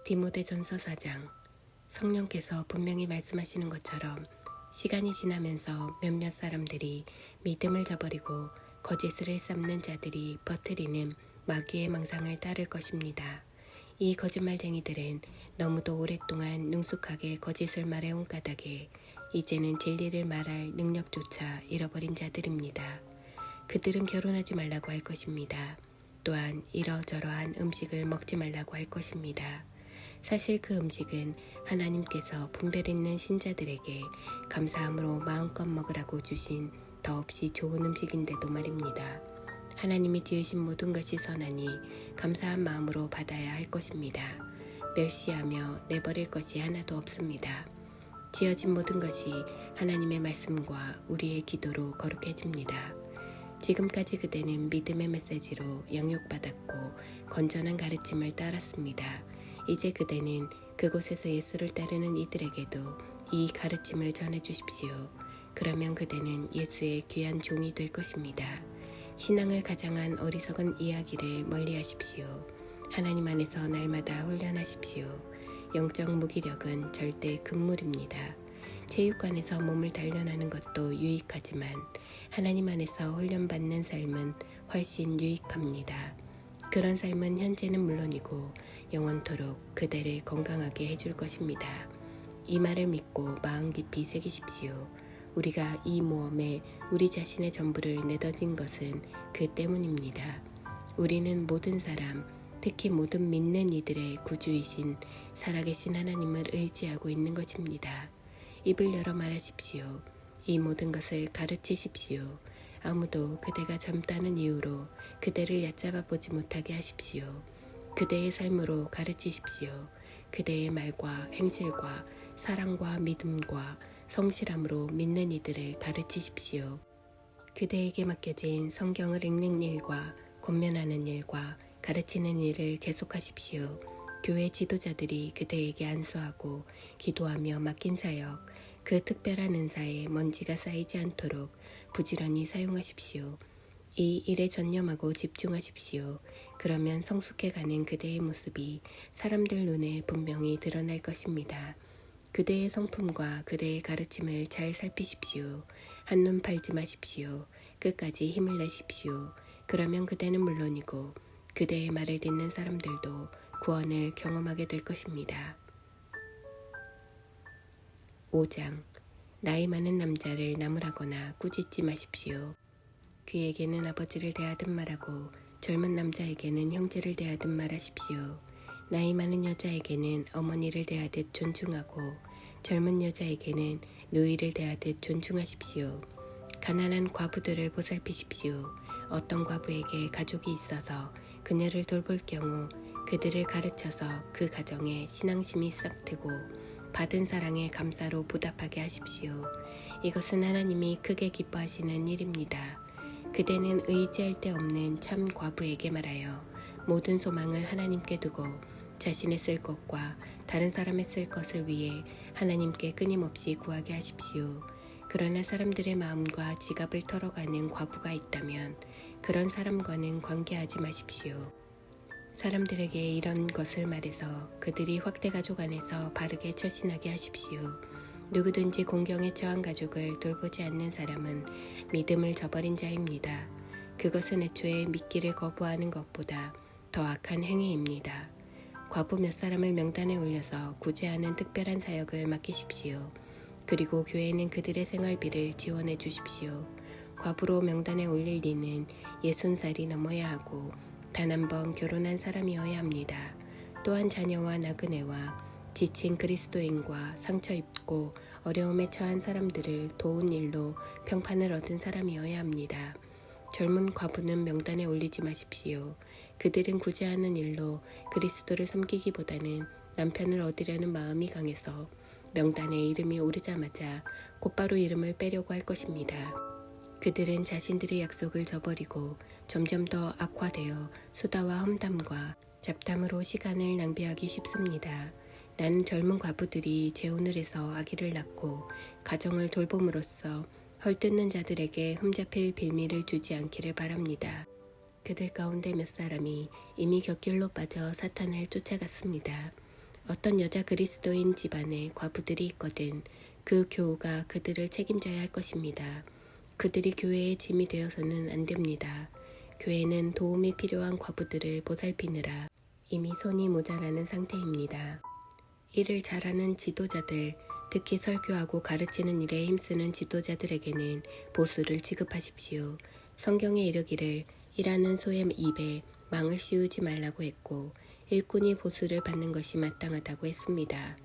디모데전서 4장. 성령께서 분명히 말씀하시는 것처럼 시간이 지나면서 몇몇 사람들이 믿음을 저버리고 거짓을 일삼는 자들이 퍼뜨리는 마귀의 망상을 따를 것입니다. 이 거짓말쟁이들은 너무도 오랫동안 능숙하게 거짓을 말해온 까닭에 이제는 진리를 말할 능력조차 잃어버린 자들입니다. 그들은 결혼하지 말라고 할 것입니다. 또한 이러저러한 음식을 먹지 말라고 할 것입니다. 사실 그 음식은 하나님께서 분별 있는 신자들에게 감사함으로 마음껏 먹으라고 주신 더없이 좋은 음식인데도 말입니다. 하나님이 지으신 모든 것이 선하니 감사한 마음으로 받아야 할 것입니다. 멸시하며 내버릴 것이 하나도 없습니다. 지어진 모든 것이 하나님의 말씀과 우리의 기도로 거룩해집니다. 지금까지 그대는 믿음의 메시지로 영육받았고 건전한 가르침을 따랐습니다. 이제 그대는 그곳에서 예수를 따르는 이들에게도 이 가르침을 전해주십시오. 그러면 그대는 예수의 귀한 종이 될 것입니다. 신앙을 가장한 어리석은 이야기를 멀리하십시오. 하나님 안에서 날마다 훈련하십시오. 영적 무기력은 절대 금물입니다. 체육관에서 몸을 단련하는 것도 유익하지만 하나님 안에서 훈련받는 삶은 훨씬 유익합니다. 그런 삶은 현재는 물론이고 영원토록 그대를 건강하게 해줄 것입니다. 이 말을 믿고 마음 깊이 새기십시오. 우리가 이 모험에 우리 자신의 전부를 내던진 것은 그 때문입니다. 우리는 모든 사람, 특히 모든 믿는 이들의 구주이신 살아계신 하나님을 의지하고 있는 것입니다. 입을 열어 말하십시오. 이 모든 것을 가르치십시오. 아무도 그대가 젊다는 이유로 그대를 얕잡아 보지 못하게 하십시오. 그대의 삶으로 가르치십시오. 그대의 말과 행실과 사랑과 믿음과 성실함으로 믿는 이들을 가르치십시오. 그대에게 맡겨진 성경을 읽는 일과 권면하는 일과 가르치는 일을 계속하십시오. 교회 지도자들이 그대에게 안수하고 기도하며 맡긴 사역, 그 특별한 은사에 먼지가 쌓이지 않도록 부지런히 사용하십시오. 이 일에 전념하고 집중하십시오. 그러면 성숙해가는 그대의 모습이 사람들 눈에 분명히 드러날 것입니다. 그대의 성품과 그대의 가르침을 잘 살피십시오. 한눈 팔지 마십시오. 끝까지 힘을 내십시오. 그러면 그대는 물론이고 그대의 말을 듣는 사람들도 구원을 경험하게 될 것입니다. 5장. 나이 많은 남자를 나무라거나 꾸짖지 마십시오. 그에게는 아버지를 대하듯 말하고 젊은 남자에게는 형제를 대하듯 말하십시오. 나이 많은 여자에게는 어머니를 대하듯 존중하고 젊은 여자에게는 누이를 대하듯 존중하십시오. 가난한 과부들을 보살피십시오. 어떤 과부에게 가족이 있어서 그녀를 돌볼 경우 그들을 가르쳐서 그 가정에 신앙심이 싹트고 받은 사랑의 감사로 보답하게 하십시오. 이것은 하나님이 크게 기뻐하시는 일입니다. 그대는 의지할 데 없는 참 과부에게 말하여 모든 소망을 하나님께 두고 자신의 쓸 것과 다른 사람의 쓸 것을 위해 하나님께 끊임없이 구하게 하십시오. 그러나 사람들의 마음과 지갑을 털어가는 과부가 있다면 그런 사람과는 관계하지 마십시오. 사람들에게 이런 것을 말해서 그들이 확대가족 안에서 바르게 처신하게 하십시오. 누구든지 공경에 처한 가족을 돌보지 않는 사람은 믿음을 저버린 자입니다. 그것은 애초에 믿기를 거부하는 것보다 더 악한 행위입니다. 과부 몇 사람을 명단에 올려서 구제하는 특별한 사역을 맡기십시오. 그리고 교회는 그들의 생활비를 지원해 주십시오. 과부로 명단에 올릴 리는 60살이 넘어야 하고 단 한 번 결혼한 사람이어야 합니다. 또한 자녀와 나그네와 지친 그리스도인과 상처 입고 어려움에 처한 사람들을 도운 일로 평판을 얻은 사람이어야 합니다. 젊은 과부는 명단에 올리지 마십시오. 그들은 구제하는 일로 그리스도를 섬기기보다는 남편을 얻으려는 마음이 강해서 명단에 이름이 오르자마자 곧바로 이름을 빼려고 할 것입니다. 그들은 자신들의 약속을 저버리고 점점 더 악화되어 수다와 험담과 잡담으로 시간을 낭비하기 쉽습니다. 나는 젊은 과부들이 재혼을 해서 아기를 낳고 가정을 돌봄으로써 헐뜯는 자들에게 흠잡힐 빌미를 주지 않기를 바랍니다. 그들 가운데 몇 사람이 이미 곁길로 빠져 사탄을 쫓아갔습니다. 어떤 여자 그리스도인 집안에 과부들이 있거든 그 교우가 그들을 책임져야 할 것입니다. 그들이 교회의 짐이 되어서는 안 됩니다. 교회는 도움이 필요한 과부들을 보살피느라 이미 손이 모자라는 상태입니다. 일을 잘하는 지도자들, 특히 설교하고 가르치는 일에 힘쓰는 지도자들에게는 보수를 지급하십시오. 성경에 이르기를 일하는 소의 입에 망을 씌우지 말라고 했고 일꾼이 보수를 받는 것이 마땅하다고 했습니다.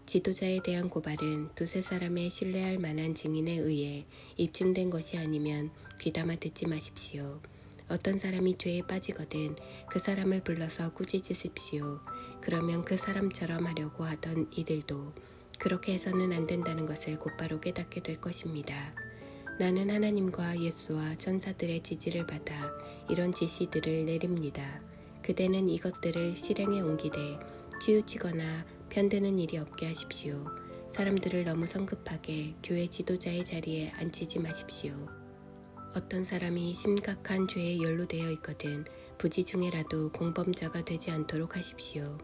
지도자에 대한 고발은 두세 사람의 신뢰할 만한 증인에 의해 입증된 것이 아니면 귀담아 듣지 마십시오. 어떤 사람이 죄에 빠지거든 그 사람을 불러서 꾸짖으십시오. 그러면 그 사람처럼 하려고 하던 이들도 그렇게 해서는 안 된다는 것을 곧바로 깨닫게 될 것입니다. 나는 하나님과 예수와 천사들의 지지를 받아 이런 지시들을 내립니다. 그대는 이것들을 실행에 옮기되 치우치거나 편드는 일이 없게 하십시오. 사람들을 너무 성급하게 교회 지도자의 자리에 앉히지 마십시오. 어떤 사람이 심각한 죄에 연루되어 있거든 부지 중에라도 공범자가 되지 않도록 하십시오.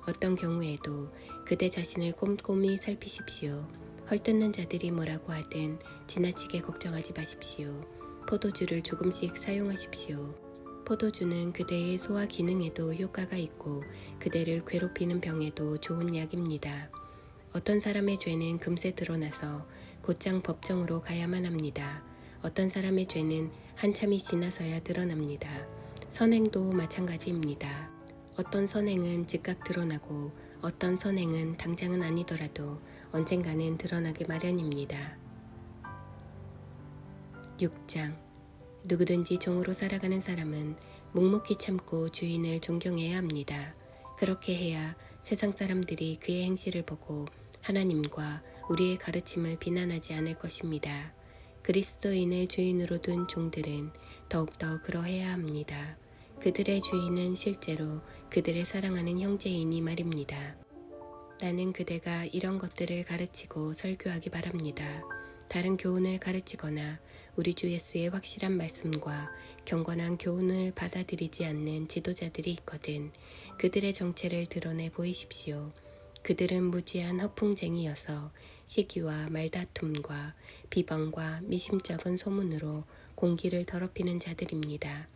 어떤 경우에도 그대 자신을 꼼꼼히 살피십시오. 헐뜯는 자들이 뭐라고 하든 지나치게 걱정하지 마십시오. 포도주를 조금씩 사용하십시오. 포도주는 그대의 소화 기능에도 효과가 있고 그대를 괴롭히는 병에도 좋은 약입니다. 어떤 사람의 죄는 금세 드러나서 곧장 법정으로 가야만 합니다. 어떤 사람의 죄는 한참이 지나서야 드러납니다. 선행도 마찬가지입니다. 어떤 선행은 즉각 드러나고 어떤 선행은 당장은 아니더라도 언젠가는 드러나기 마련입니다. 6장 누구든지 종으로 살아가는 사람은 묵묵히 참고 주인을 존경해야 합니다. 그렇게 해야 세상 사람들이 그의 행실을 보고 하나님과 우리의 가르침을 비난하지 않을 것입니다. 그리스도인을 주인으로 둔 종들은 더욱더 그러해야 합니다. 그들의 주인은 실제로 그들의 사랑하는 형제이니 말입니다. 나는 그대가 이런 것들을 가르치고 설교하기 바랍니다. 다른 교훈을 가르치거나 우리 주 예수의 확실한 말씀과 경건한 교훈을 받아들이지 않는 지도자들이 있거든 그들의 정체를 드러내 보이십시오. 그들은 무지한 허풍쟁이여서 시기와 말다툼과 비방과 미심쩍은 소문으로 공기를 더럽히는 자들입니다.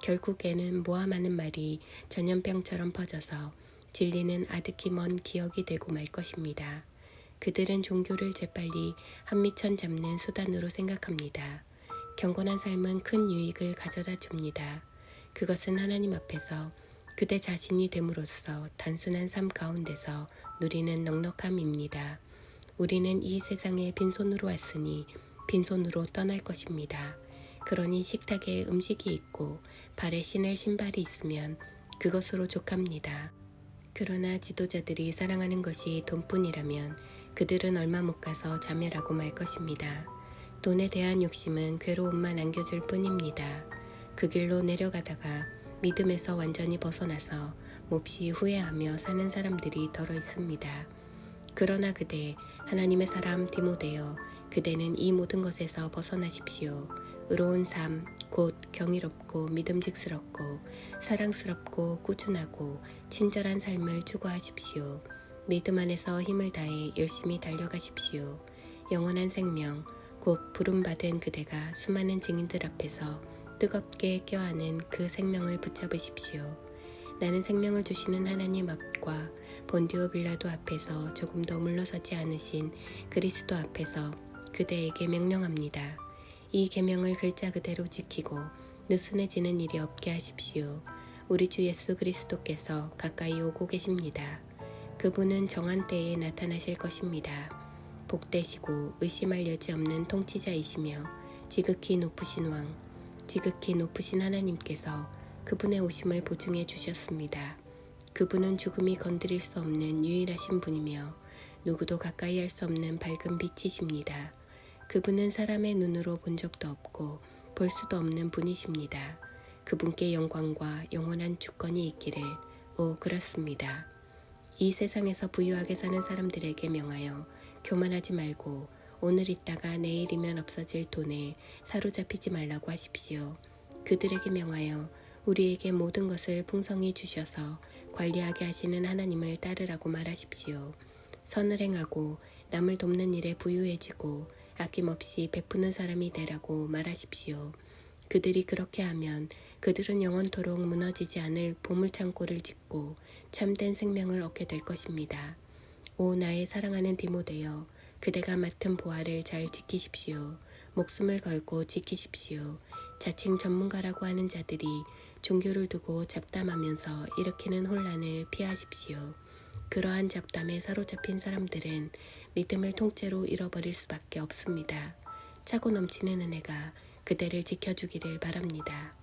결국에는 모함하는 말이 전염병처럼 퍼져서 진리는 아득히 먼 기억이 되고 말 것입니다. 그들은 종교를 재빨리 한미천 잡는 수단으로 생각합니다. 경건한 삶은 큰 유익을 가져다 줍니다. 그것은 하나님 앞에서 그대 자신이 됨으로써 단순한 삶 가운데서 누리는 넉넉함입니다. 우리는 이 세상에 빈손으로 왔으니 빈손으로 떠날 것입니다. 그러니 식탁에 음식이 있고 발에 신을 신발이 있으면 그것으로 족합니다. 그러나 지도자들이 사랑하는 것이 돈뿐이라면 그들은 얼마 못 가서 자멸하고 말 것입니다. 돈에 대한 욕심은 괴로움만 안겨줄 뿐입니다. 그 길로 내려가다가 믿음에서 완전히 벗어나서 몹시 후회하며 사는 사람들이 더러 있습니다. 그러나 그대 하나님의 사람 디모데여 그대는 이 모든 것에서 벗어나십시오. 의로운 삶, 곧 경이롭고 믿음직스럽고 사랑스럽고 꾸준하고 친절한 삶을 추구하십시오. 믿음 안에서 힘을 다해 열심히 달려가십시오. 영원한 생명, 곧 부름받은 그대가 수많은 증인들 앞에서 뜨겁게 껴안은 그 생명을 붙잡으십시오. 나는 생명을 주시는 하나님 앞과 본디오 빌라도 앞에서 조금 더 물러서지 않으신 그리스도 앞에서 그대에게 명령합니다. 이 계명을 글자 그대로 지키고 느슨해지는 일이 없게 하십시오. 우리 주 예수 그리스도께서 가까이 오고 계십니다. 그분은 정한 때에 나타나실 것입니다. 복되시고 의심할 여지 없는 통치자이시며 지극히 높으신 왕, 지극히 높으신 하나님께서 그분의 오심을 보증해 주셨습니다. 그분은 죽음이 건드릴 수 없는 유일하신 분이며 누구도 가까이 할 수 없는 밝은 빛이십니다. 그분은 사람의 눈으로 본 적도 없고 볼 수도 없는 분이십니다. 그분께 영광과 영원한 주권이 있기를. 그렇습니다. 이 세상에서 부유하게 사는 사람들에게 명하여 교만하지 말고 오늘 있다가 내일이면 없어질 돈에 사로잡히지 말라고 하십시오. 그들에게 명하여 우리에게 모든 것을 풍성히 주셔서 관리하게 하시는 하나님을 따르라고 말하십시오. 선을 행하고 남을 돕는 일에 부유해지고 아낌없이 베푸는 사람이 되라고 말하십시오. 그들이 그렇게 하면 그들은 영원토록 무너지지 않을 보물창고를 짓고 참된 생명을 얻게 될 것입니다. 오 나의 사랑하는 디모데여, 그대가 맡은 보아를 잘 지키십시오. 목숨을 걸고 지키십시오. 자칭 전문가라고 하는 자들이 종교를 두고 잡담하면서 일으키는 혼란을 피하십시오. 그러한 잡담에 사로잡힌 사람들은 믿음을 통째로 잃어버릴 수밖에 없습니다. 차고 넘치는 은혜가 그대를 지켜주기를 바랍니다.